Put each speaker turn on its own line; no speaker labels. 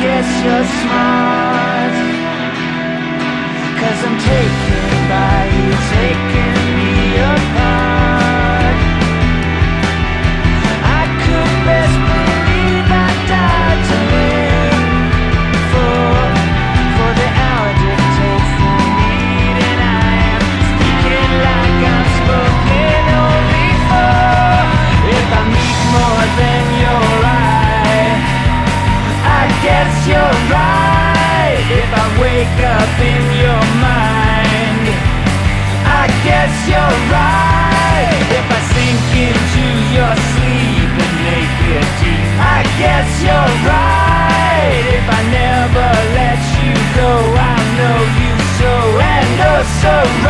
guess you're smart, 'cause I'm taken by you, taking me apart. I could best believe I died to live for the hour dictates the need, and I am speaking like I'm spoken only for. If I meet more than your eye, I guess you're right. If I wake up in your mind, I guess you're right. If I sink into your sleep and make it deep, I guess you're right. If I never let you go, I know you so and oh so right.